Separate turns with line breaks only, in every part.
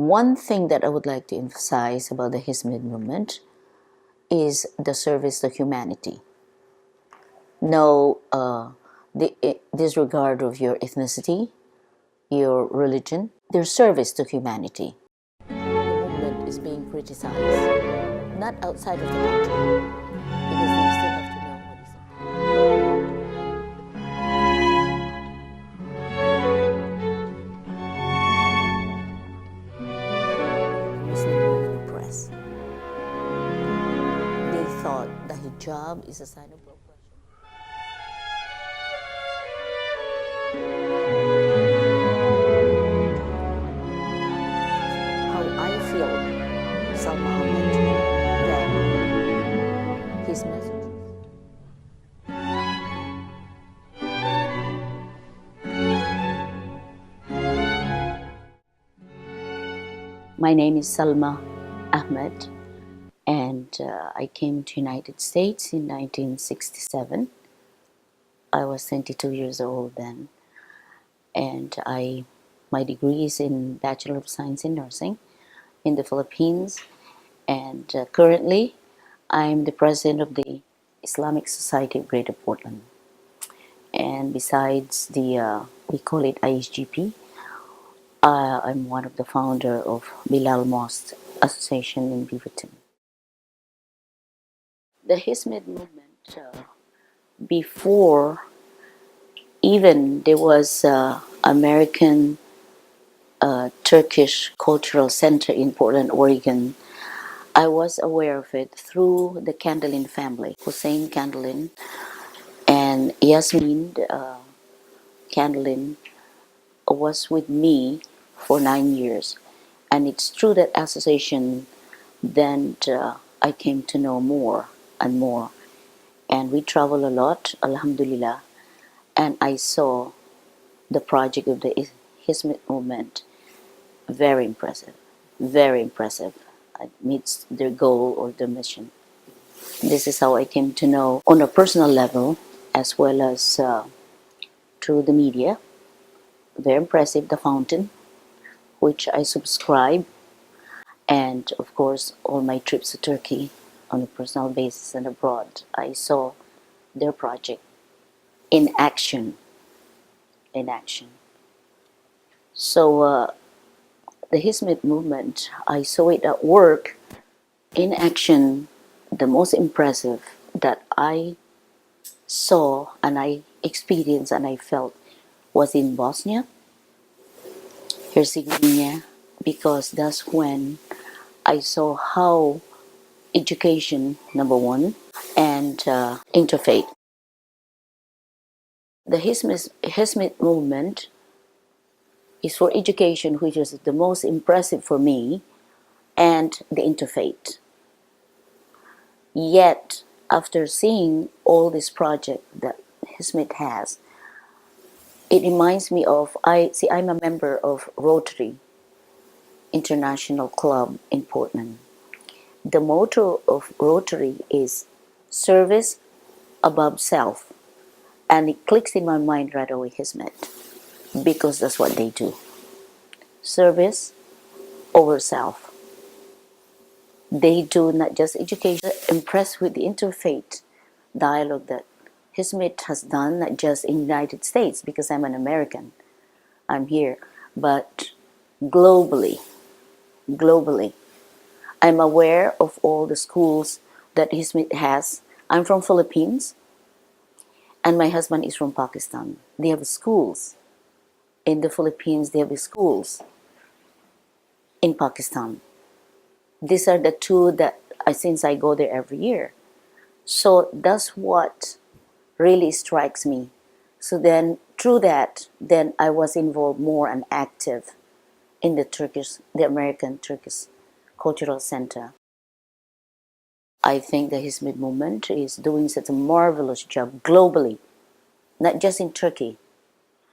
One thing that I would like to emphasize about the Hizmet movement is the service to humanity. No disregard of your ethnicity, your religion, their service to humanity. The movement is being criticized, not outside of the country, because they still have to know what is Muslim women oppressed. They thought the hijab is a sign of oppression. Salma Ahmad that his message. My name is Salma Ahmad, and I came to United States in 1967. I was 22 years old then, and my degree is in Bachelor of Science in Nursing in the Philippines. And currently, I'm the president of the Islamic Society of Greater Portland. And besides we call it ISGP, I'm one of the founder of Bilal Mosque Association in Beaverton. The Hizmet movement, before even there was American Turkish Cultural Center in Portland, Oregon. I was aware of it through the Candlin family, Hussein Candlin and Yasmin Candlin was with me for 9 years. And it's through that association that I came to know more and more. And we travel a lot, alhamdulillah. And I saw the project of the Hizmet movement. Very impressive, very impressive. It meets their goal or their mission. This is how I came to know on a personal level as well as through the media. Very impressive, the fountain, which I subscribe, and of course all my trips to Turkey on a personal basis and abroad. I saw their project in action. So the Hizmet movement, I saw it at work, in action. The most impressive that I saw and I experienced and I felt was in Bosnia, Herzegovina, because that's when I saw how education, number one, and interfaith. The Hizmet movement is for education, which is the most impressive for me, and the interfaith. Yet, after seeing all this project that Hizmet has, it reminds me of, I'm a member of Rotary International Club in Portland. The motto of Rotary is service above self. And it clicks in my mind right away, Hizmet, because that's what they do. Service over self. They do not just education. Impressed with the interfaith dialogue that Hizmet has done, not just in the United States, because I'm an American, I'm here, but globally. I'm aware of all the schools that Hizmet has. I'm from Philippines, and my husband is from Pakistan. They have schools in the Philippines, they have schools in Pakistan. These are the two that, since I go there every year. So that's what really strikes me. So then, through that, then I was involved more and active in the American Turkish Cultural Center. I think the Hizmet movement is doing such a marvelous job globally, not just in Turkey.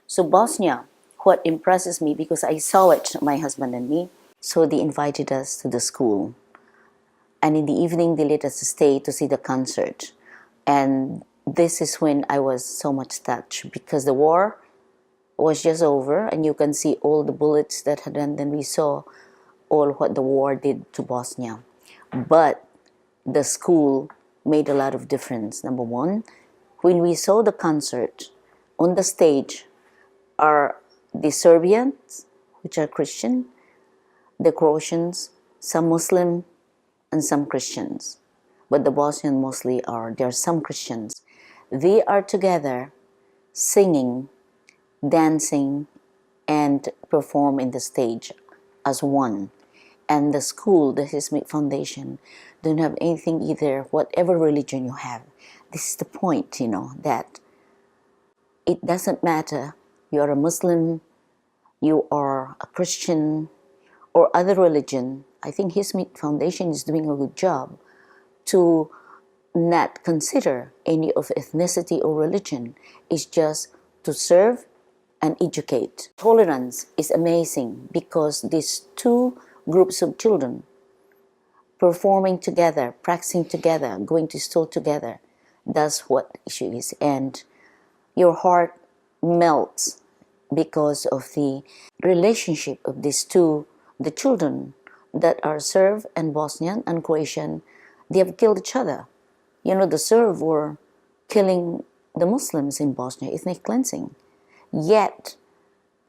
So Bosnia, what impresses me, because I saw it, my husband and me, so they invited us to the school. And in the evening, they let us stay to see the concert. And this is when I was so much touched, because the war was just over, and you can see all the bullets that had done. Then we saw all what the war did to Bosnia. But the school made a lot of difference. Number one, when we saw the concert, on the stage are the Serbians, which are Christian, the Croatians, some Muslim, and some Christians. But the Bosnian mostly there are some Christians. They are together singing, dancing, and perform in the stage as one. And the school, the Hizmet Foundation, don't have anything either, whatever religion you have. This is the point, that it doesn't matter. You are a Muslim, you are a Christian, or other religion. I think Hizmet Foundation is doing a good job to not consider any of ethnicity or religion. It's just to serve and educate. Tolerance is amazing because these two groups of children performing together, practicing together, going to school together, that's what the issue is. And your heart melts because of the relationship of these two, the children that are Serb and Bosnian and Croatian, they have killed each other. The Serb were killing the Muslims in Bosnia, ethnic cleansing. Yet,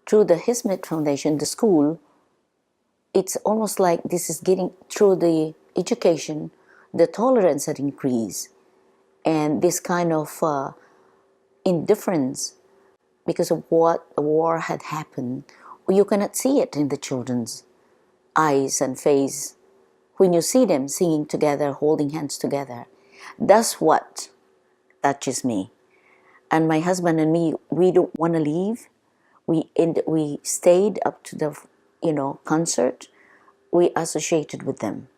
through the Hizmet Foundation, the school, it's almost like this is getting, through the education, the tolerance had increased. And this kind of indifference because of what the war had happened, you cannot see it in the children's eyes and face when you see them singing together, holding hands together. That's what touches me. And my husband and me, we don't want to leave. We stayed up to the concert. We associated with them.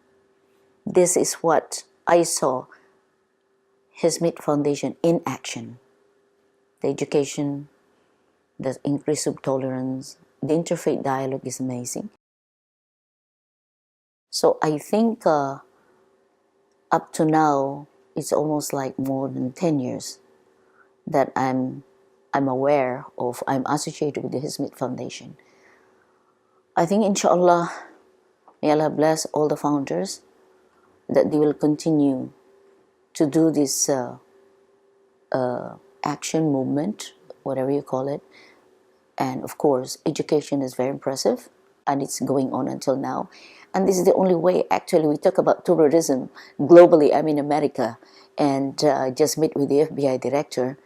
This is what I saw Hizmet Foundation in action. The education, the increase of tolerance, the interfaith dialogue is amazing. So I think up to now, it's almost like more than 10 years that I'm aware of, I'm associated with the Hizmet Foundation. I think inshallah, may Allah bless all the founders that they will continue to do this action movement, whatever you call it. And of course, education is very impressive and it's going on until now. And this is the only way, actually, we talk about terrorism globally. I'm in America and just met with the FBI director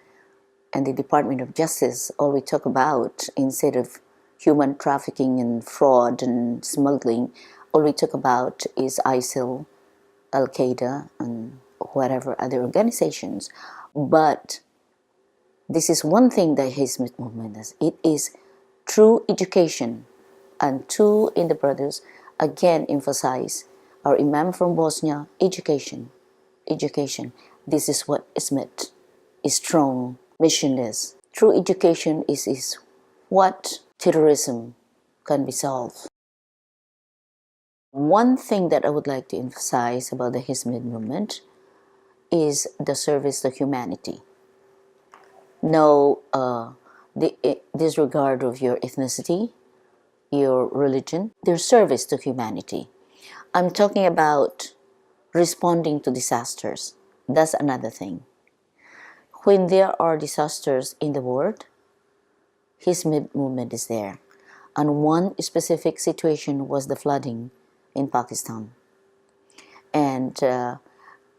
and the Department of Justice. All we talk about, instead of human trafficking and fraud and smuggling, all we talk about is ISIL, Al-Qaeda, and whatever other organizations. But this is one thing that Hizmet Movement does. It is true education. And two in the brothers, again, emphasize our Imam from Bosnia, education. Education. This is what Hizmet is strong, missionless. True education is what terrorism can be solved. One thing that I would like to emphasize about the Hizmet movement is the service to humanity. No disregard of your ethnicity, your religion, their service to humanity. I'm talking about responding to disasters. That's another thing. When there are disasters in the world, Hizmet movement is there. And one specific situation was the flooding in Pakistan. And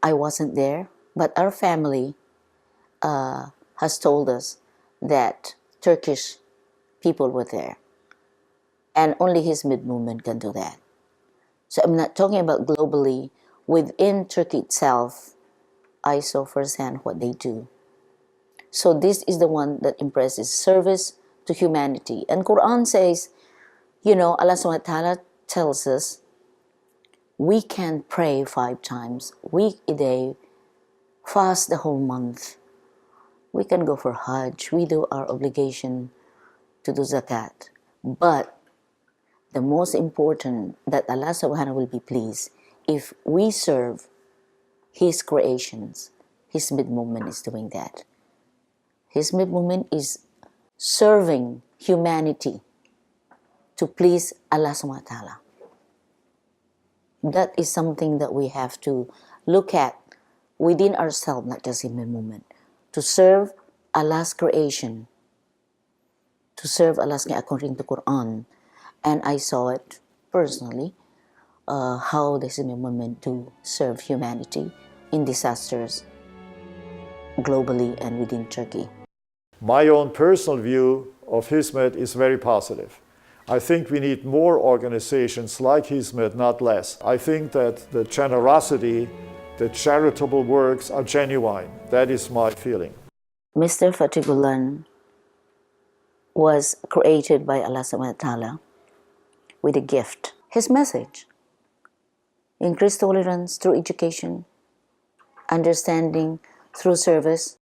I wasn't there, but our family has told us that Turkish people were there. And only Hizmet movement can do that. So I'm not talking about globally. Within Turkey itself, I saw firsthand what they do. So this is the one that impresses, service to humanity. And Quran says, Allah subhanahu wa ta'ala tells us, we can pray 5 times a day, fast the whole month. We can go for Hajj. We do our obligation to do zakat. But the most important, that Allah subhanahu will be pleased if we serve His creations. Hizmet movement is doing that. Hizmet movement is serving humanity to please Allah subhanahu wa ta'ala. That is something that we have to look at within ourselves, not just in the movement, to serve Allah's creation, to serve Allah's according to Quran. And I saw it personally, how the Hizmet movement to serve humanity in disasters globally and within Turkey.
My own personal view of Hizmet is very positive. I think we need more organizations like Hizmet, not less. I think that the generosity, the charitable works are genuine. That is my feeling.
Mr. Fethullah Gulen was created by Allah subhanahu wa ta'ala with a gift. His message: increase tolerance through education, understanding through service,